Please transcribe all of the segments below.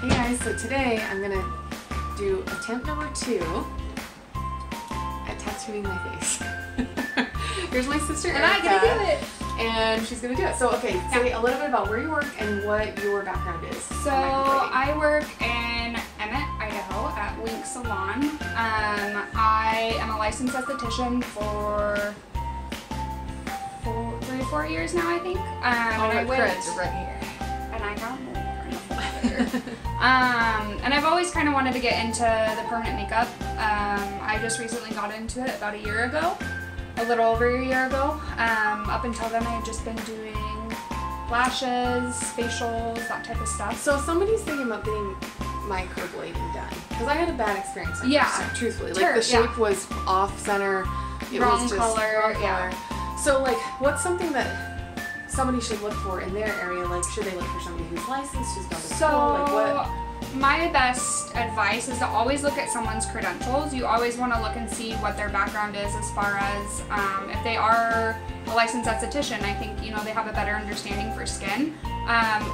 Hey guys, so today I'm gonna do attempt number 2 at tattooing my face. Here's my sister Erica, and I get to do it. And she's gonna do it. So okay, say a little bit about where you work and what your background is. So I work in Emmett, Idaho at Wink Salon. I am a licensed esthetician for 3 or 4 years now, I think. And I went right here. And I got more. And I've always kind of wanted to get into the permanent makeup. I just recently got into it about a year ago, a little over a year ago. Up until then, I had just been doing lashes, facials, that type of stuff. So if somebody's thinking about getting microblading done, because I had a bad experience. Truthfully, like the shape was off center, it wrong was just color, wrong color. So like, what's something that somebody should look for in their area? Like, should they look for somebody who's licensed, who's gone to school? Like, what? My best advice is to always look at someone's credentials. You always want to look and see what their background is as far as if they are a licensed esthetician. I think, you know, they have a better understanding for skin,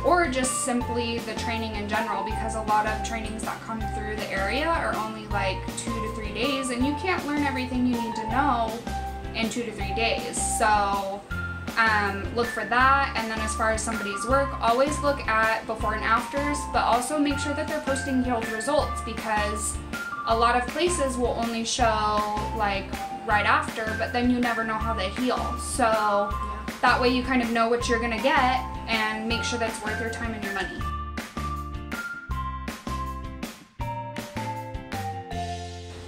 or just simply the training in general, because a lot of trainings that come through the area are only like 2 to 3 days, and you can't learn everything you need to know in 2 to 3 days. So look for that. And then as far as somebody's work, always look at before and afters, but also make sure that they're posting healed results, because a lot of places will only show like right after, but then you never know how they heal. So that way you kind of know what you're gonna get and make sure that's worth your time and your money.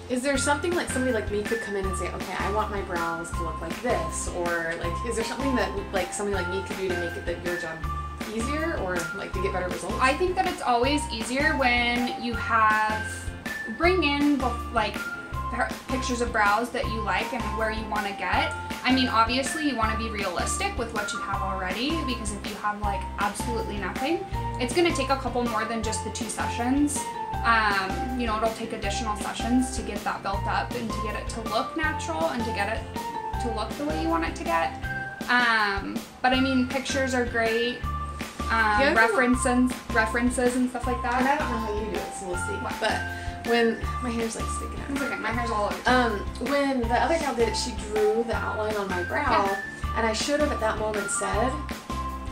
Is there something like somebody like me could come in and say, okay, I want my brows to look like this, or like, is there something that like somebody like me could do to make it your job easier, or like to get better results? I think that it's always easier when you bring in like pictures of brows that you like and where you want to get. I mean, obviously you want to be realistic with what you have already, because if you have like absolutely nothing, it's going to take a couple more than just the 2 sessions. You know, it'll take additional sessions to get that built up and to get it to look natural and to get it to look the way you want it to get. But I mean, pictures are great, references and stuff like that. And I don't know how you do it, so we'll see. What? But when my hair's like sticking out. It's okay, my hair's all over. When the other gal did it, she drew the outline on my brow, and I should have at that moment said,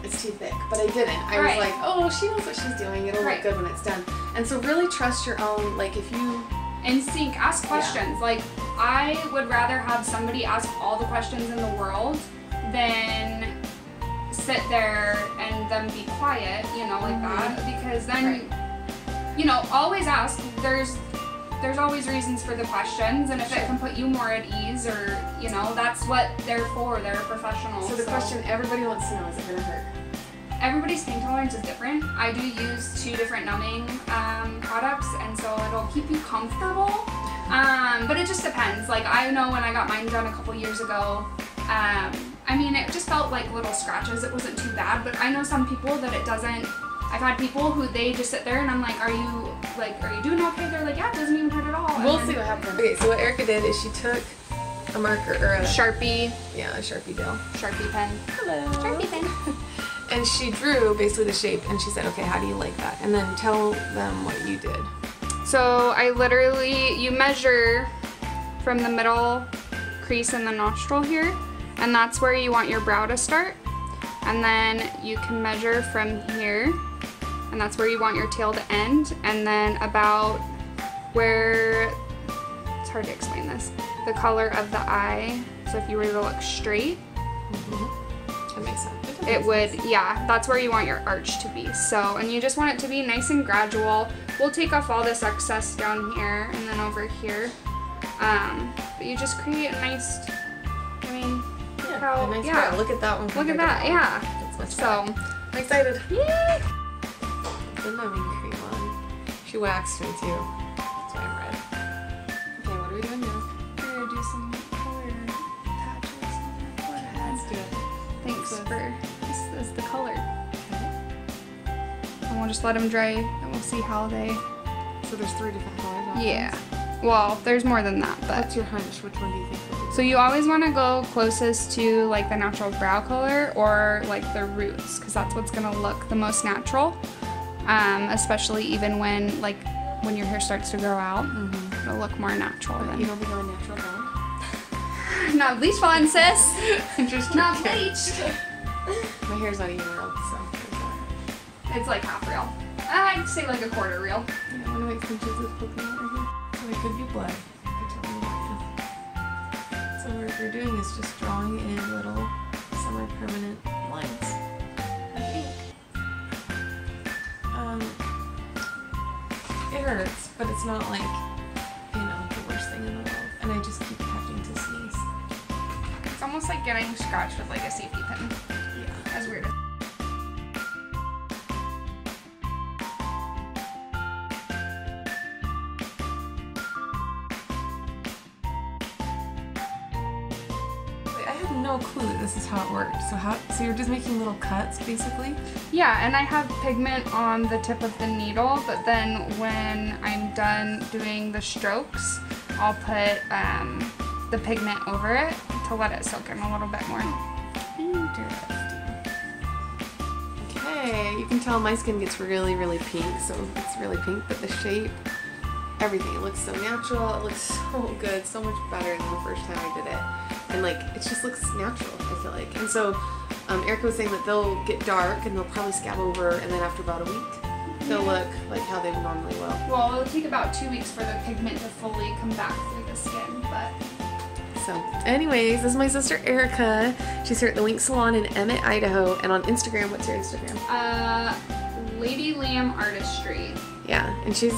it's too thick, but I didn't. I was like, oh, she knows what she's doing. It'll look good when it's done. And so really trust your own, like if you... Instinct, ask questions. Like, I would rather have somebody ask all the questions in the world than sit there and then be quiet, you know, like that. Because then, you know, always ask. There's always reasons for the questions, and if it can put you more at ease, or, you know, that's what they're for. They're professionals. So the question everybody wants to know, is it going to hurt? Everybody's pain tolerance is different. I do use 2 different numbing products, and so it'll keep you comfortable. But it just depends. Like, I know when I got mine done a couple years ago, I mean, it just felt like little scratches. It wasn't too bad, but I know some people that it doesn't. I've had people who they just sit there and I'm like, are you doing okay? They're like, yeah, it doesn't even hurt at all. We'll see what happens. Okay, so what Erica did is she took a marker, or a Sharpie. Yeah, a Sharpie deal. Sharpie pen. Hello. Sharpie pen. And she drew basically the shape, and she said, okay, how do you like that? And then tell them what you did. So you measure from the middle crease in the nostril here, and that's where you want your brow to start. And then you can measure from here, and that's where you want your tail to end. And then about where, it's hard to explain this, the color of the eye. So if you were to look straight, that makes sense. It would, yeah, that's where you want your arch to be. So, and you just want it to be nice and gradual. We'll take off all this excess down here and then over here. But you just create a nice, I mean, a nice brow. Look at that one. Look at that, yeah. That's much better. I'm excited. Yay! The numbing cream on. She waxed me too. That's why I'm red. Okay, what are we doing now? We're gonna do some color patches on your forehead. Let's do it. Thanks for this is the color. And we'll just let them dry and we'll see how they... So there's 3 different colors. Yeah. Well, there's more than that, but... What's your hunch? Which one do you think? So you always want to go closest to like the natural brow color or like the roots, because that's what's going to look the most natural. especially even when your hair starts to grow out. It'll look more natural. But you don't think I'm a natural blonde? Not bleached blonde, sis. Just not bleached. My hair's not even real, so. It's like half real. I'd say like a quarter real. Yeah, I want to make some Jesus poking out right here. So it could be blood. So what we're doing is just drawing in little semi-permanent lines. I think. It hurts, but it's not like, you know, the worst thing in the world. And I just keep having to sneeze. It's almost like getting scratched with like a safety pin. Yeah. As weird. No clue that this is how it works. So you're just making little cuts basically? Yeah, and I have pigment on the tip of the needle, but then when I'm done doing the strokes, I'll put the pigment over it to let it soak in a little bit more. Interesting. Okay, you can tell my skin gets really, really pink, so it's really pink, but the shape, everything, it looks so natural, it looks so good, so much better than the first time I did it. And like, it just looks natural, I feel like. And so, Erica was saying that they'll get dark and they'll probably scab over, and then after about a week, they'll look like how they normally will. Well, it'll take about 2 weeks for the pigment to fully come back through the skin, but... So, anyways, this is my sister Erica. She's here at the Wink Salon in Emmett, Idaho. And on Instagram, what's your Instagram? Lady Lamb Artistry. Yeah, and she's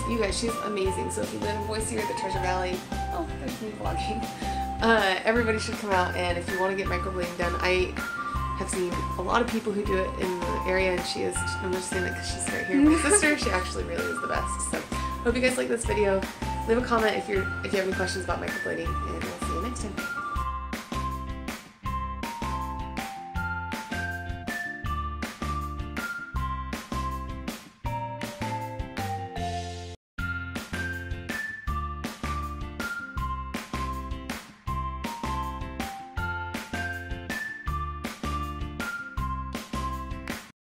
amazing. So if you live in Boise or the Treasure Valley, oh, there's me vlogging. Everybody should come out, and if you want to get microblading done, I have seen a lot of people who do it in the area, and she is, I'm just saying that because she's right here, my sister, she actually really is the best. So, hope you guys like this video. Leave a comment if you have any questions about microblading, and we'll